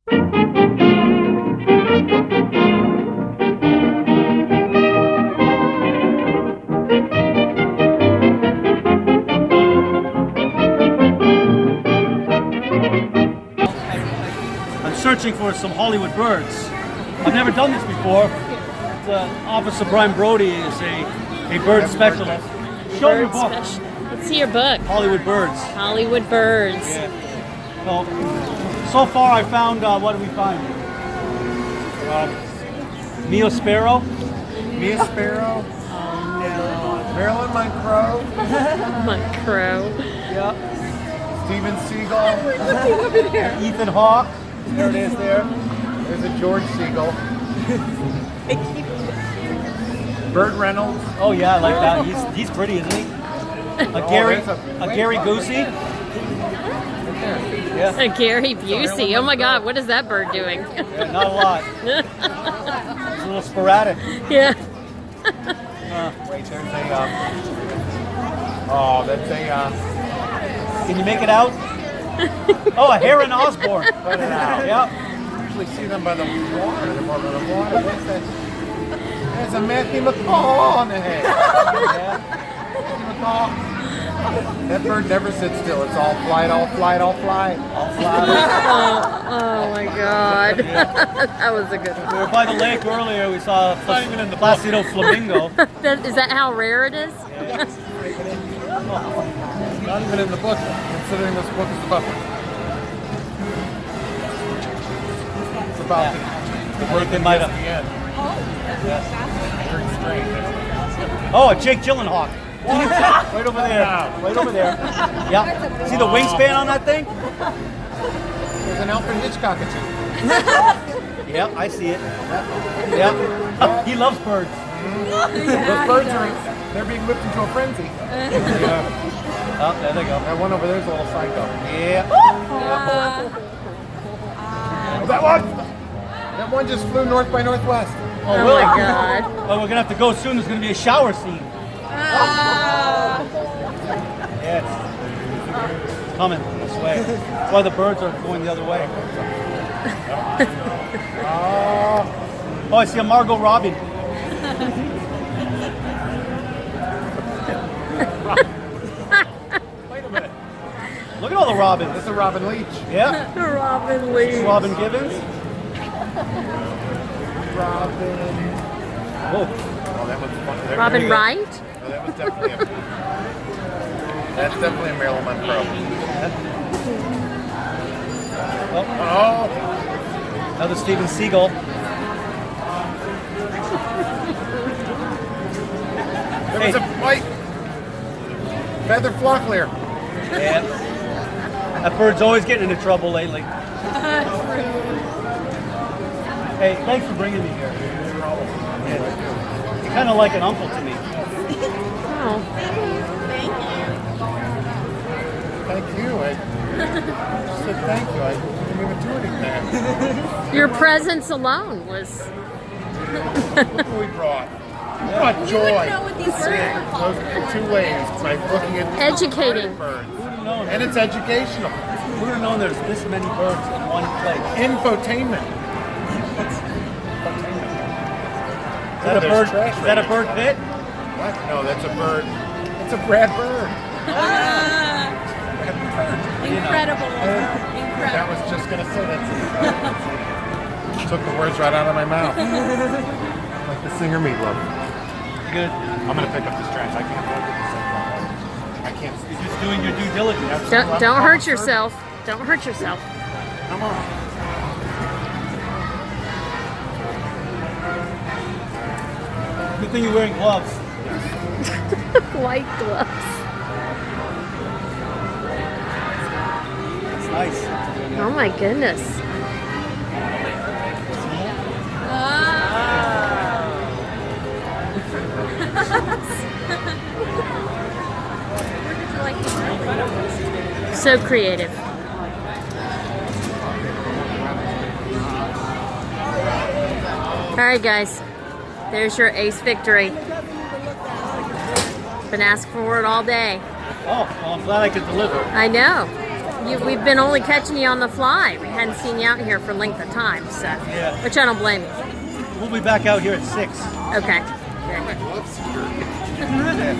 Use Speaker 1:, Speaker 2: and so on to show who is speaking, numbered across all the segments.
Speaker 1: I'm searching for some Hollywood birds. I've never done this before. Officer Prime Brody is a bird specialist. Show your book.
Speaker 2: Let's see your book.
Speaker 1: Hollywood birds.
Speaker 2: Hollywood birds.
Speaker 1: Yeah. So far I found, what did we find? Mia Sparrow.
Speaker 3: Mia Sparrow. Marilyn Monroe.
Speaker 2: Monroe.
Speaker 1: Yeah.
Speaker 3: Steven Seagal.
Speaker 1: Ethan Hawke.
Speaker 3: There it is there. There's a George Seagal. Burt Reynolds.
Speaker 1: Oh yeah, I like that. He's pretty, isn't he? A Gary Goosey. Yeah.
Speaker 2: A Gary Busey. Oh my God, what is that bird doing?
Speaker 1: Yeah, not a lot. It's a little sporadic.
Speaker 2: Yeah.
Speaker 3: Wait, there's a. Oh, that's a.
Speaker 1: Can you make it out? Oh, a Heron Osborne.
Speaker 3: Put it out.
Speaker 1: Yep.
Speaker 3: You usually see them by the water. What's that? There's a Matthew McCall on the head.
Speaker 1: Yeah.
Speaker 3: Matthew McCall. That bird never sits still. It's all flight, all flight, all flight.
Speaker 1: All flat.
Speaker 2: Oh my God. That was a good
Speaker 1: We
Speaker 2: one.
Speaker 1: were by the lake earlier. We saw a Placido flamingo.
Speaker 2: Is that how rare it is?
Speaker 3: Not even in the book, considering this book is about. It's about the bird that
Speaker 1: might
Speaker 3: at
Speaker 1: have.
Speaker 3: the end. Very strange.
Speaker 1: Oh, a Jake Gyllenhaal. Right over there. Right over there. Yeah. See the wingspan on that thing?
Speaker 3: There's an Alfred Hitchcock too.
Speaker 1: Yep, I see it. Yep. He loves birds.
Speaker 3: Those birds they're being whipped into a frenzy.
Speaker 1: Yeah. Oh, there they go.
Speaker 3: That one over there's a little psycho.
Speaker 1: Yeah.
Speaker 3: That one just flew north by northwest.
Speaker 1: Oh,
Speaker 2: Oh
Speaker 1: really?
Speaker 2: my God.
Speaker 1: Well, we're gonna have to go soon. There's gonna be a shower scene. Yeah, it's coming this way. That's why the birds are going the other way. Oh, I see a Margot Robbie.
Speaker 3: Wait a minute.
Speaker 1: Look at all the robins.
Speaker 3: That's a Robin Leach.
Speaker 1: Yeah.
Speaker 2: Robin Lee.
Speaker 1: Robin Gibbons.
Speaker 3: Robin.
Speaker 1: Oh,
Speaker 3: Oh, that was fun.
Speaker 2: Robin Wright?
Speaker 3: Oh, that was definitely that's definitely a Marilyn Monroe. Oh.
Speaker 1: another Steven Seagal.
Speaker 3: There was a white feather flocklear.
Speaker 1: Yeah. That bird's always getting into trouble lately. Hey, thanks for bringing me here. Yeah. You're kind of like an uncle to me.
Speaker 2: Oh.
Speaker 3: Thank you. I said thank you. I didn't even do anything.
Speaker 2: Your presence alone was.
Speaker 3: Look what we brought. We brought joy. Those are two ways by looking at
Speaker 2: Educating.
Speaker 3: birds.
Speaker 1: Who would have known?
Speaker 3: And it's educational.
Speaker 1: Who would have known there's this many birds in one place?
Speaker 3: Infotainment.
Speaker 1: Is that a
Speaker 3: There's
Speaker 1: bird?
Speaker 3: trash
Speaker 1: Is that a
Speaker 3: right
Speaker 1: bird pit?
Speaker 3: What? No, that's a bird. It's a Brad bird.
Speaker 4: Incredible.
Speaker 3: That was just going to say that. Took the words right out of my mouth. Like the singer Meatloaf.
Speaker 1: Good.
Speaker 3: I'm going to pick up this trash. I can't hold it this long. I can't.
Speaker 1: You're just doing your due diligence.
Speaker 2: Don't hurt yourself. Don't hurt yourself.
Speaker 3: Come on.
Speaker 1: Good thing you're wearing gloves.
Speaker 2: White gloves.
Speaker 1: It's nice.
Speaker 2: Oh my goodness. So creative. All right, guys. There's your ace victory. Been asking for it all day.
Speaker 1: Oh, well, I'm glad I could deliver.
Speaker 2: I know. we've been only catching you on the fly. We hadn't seen you out here for length of time, so
Speaker 1: Yeah.
Speaker 2: which I don't blame you.
Speaker 1: We'll be back out here at 6.
Speaker 2: Okay.
Speaker 3: I love security.
Speaker 1: Yeah.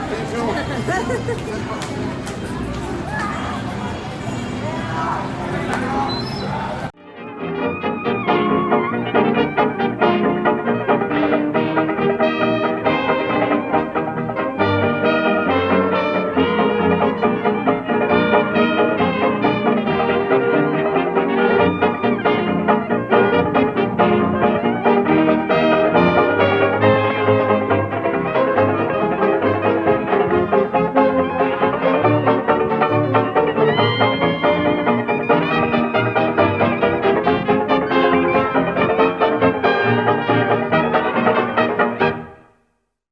Speaker 3: How you doing?